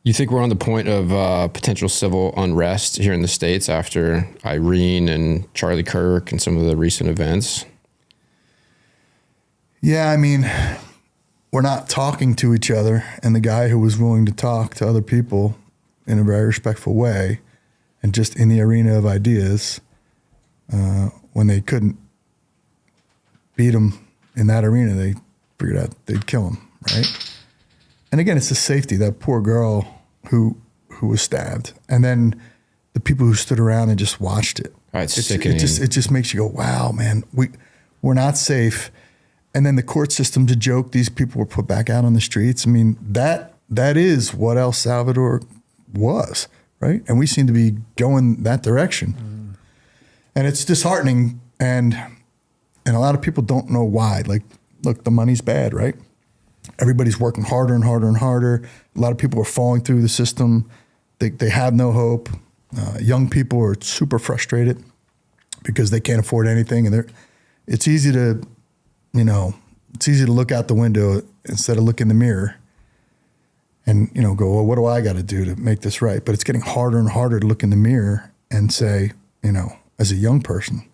You think we're on the point of potential civil unrest here in the States after Irene and Charlie Kirk and some of the recent events? Yeah, I mean, we're not talking to each other. And the guy who was willing to talk to other people in a very respectful way and just in the arena of ideas, when they couldn't beat him in that arena, they figured out they'd kill him, right? And again, it's the safety, that poor girl who was stabbed. And then the people who stood around and just watched it. It's sickening. It just makes you go, wow, man, we're not safe. And then the court system's a joke. These people were put back out on the streets. I mean, that is what El Salvador was, right? And we seem to be going that direction. Mm. And it's disheartening. And a lot of people don't know why. Like, look, the money's bad, right? Everybody's working harder and harder and harder. A lot of people are falling through the system. They have no hope. Young people are super frustrated because they can't afford anything. And it's easy to look out the window instead of look in the mirror and, go, well, what do I got to do to make this right? But it's getting harder and harder to look in the mirror and say, as a young person,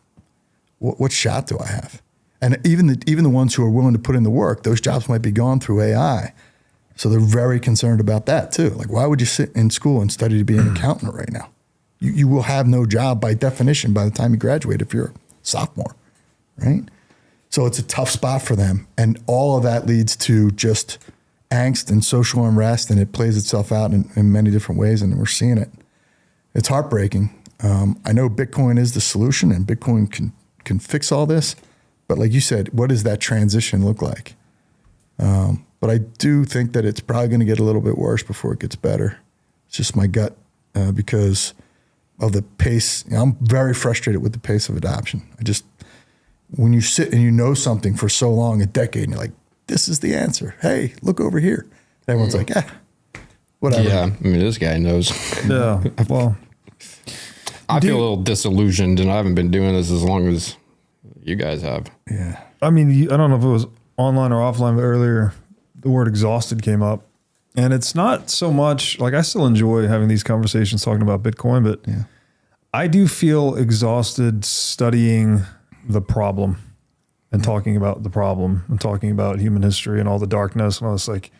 what shot do I have? And even the ones who are willing to put in the work, those jobs might be gone through AI. So they're very concerned about that too. Like, why would you sit in school and study to be an accountant right now? You will have no job by definition by the time you graduate if you're a sophomore, right? So it's a tough spot for them. And all of that leads to just angst and social unrest, and it plays itself out in many different ways, and we're seeing it. It's heartbreaking. I know Bitcoin is the solution, and Bitcoin can fix all this. But like you said, what does that transition look like? But I do think that it's probably going to get a little bit worse before it gets better. It's just my gut because of the pace. I'm very frustrated with the pace of adoption. When you sit and you know something for so long, a decade, and you're like, this is the answer. Hey, look over here. Everyone's like, whatever. Yeah, I mean, this guy knows. Yeah, well. I feel a little disillusioned, and I haven't been doing this as long as you guys have. Yeah. I mean, I don't know if it was online or offline, but earlier the word exhausted came up. And it's not so much, like, I still enjoy having these conversations talking about Bitcoin, but yeah. I do feel exhausted studying the problem and talking about the problem and talking about human history and all the darkness and all this. Like,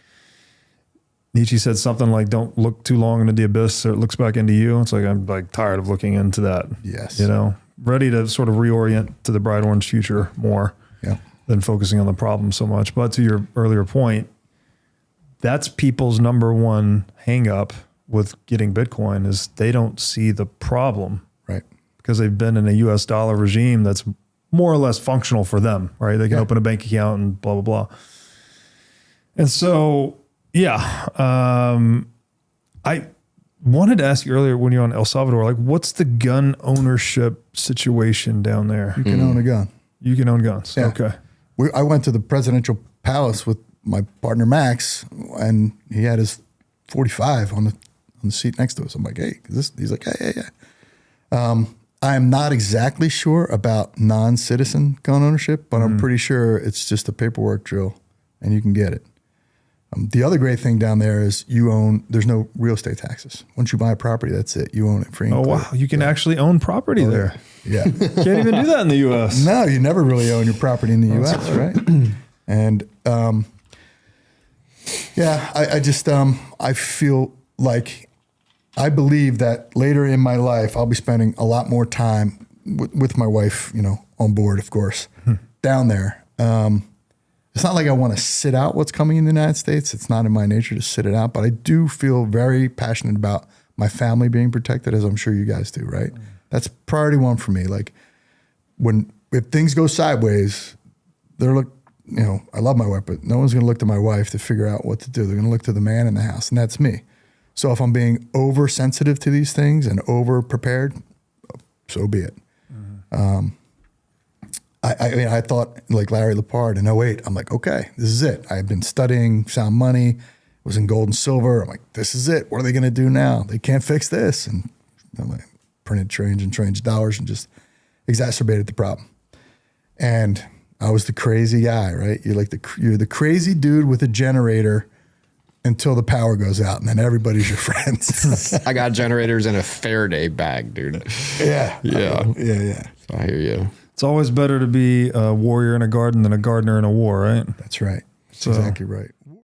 Nietzsche said something like, don't look too long into the abyss or it looks back into you. It's like, I'm like tired of looking into that. Yes. Ready to sort of reorient to the bright orange future more than focusing on the problem so much. But to your earlier point, that's people's number one hang up with getting Bitcoin is they don't see the problem. Right. Because they've been in a US dollar regime that's more or less functional for them, right? They can open a bank account and blah, blah, blah. And so, I wanted to ask you earlier when you're on El Salvador, like, what's the gun ownership situation down there? You can own a gun. You can own guns. Yeah. Okay. I went to the presidential palace with my partner Max, and he had his 45 on the seat next to us. I'm like, hey, he's like, yeah. I am not exactly sure about non-citizen gun ownership, but I'm pretty sure it's just a paperwork drill, and you can get it. The other great thing down there is there's no real estate taxes. Once you buy a property, that's it. You own it free and clear. Wow. You can actually own property there. Yeah. Can't even do that in the U.S. No, you never really own your property in the U.S., right? And I feel like I believe that later in my life, I'll be spending a lot more time with my wife, on board, of course, down there. It's not like I want to sit out what's coming in the United States. It's not in my nature to sit it out, but I do feel very passionate about my family being protected, as I'm sure you guys do, right? That's priority one for me. Like, if things go sideways, I love my wife, but no one's going to look to my wife to figure out what to do. They're going to look to the man in the house, and that's me. So if I'm being oversensitive to these things and over prepared, so be it. I thought like Larry Lepard in 08, I'm like, okay, this is it. I've been studying sound money, was in gold and silver. I'm like, this is it. What are they going to do now? They can't fix this. And I'm like, printed trains and trains of dollars and just exacerbated the problem. And I was the crazy guy, right? You're the crazy dude with a generator until the power goes out, and then everybody's your friends. I got generators in a Faraday bag, dude. Yeah. Yeah. Yeah. So I hear you. It's always better to be a warrior in a garden than a gardener in a war, right? That's right. That's So- exactly right.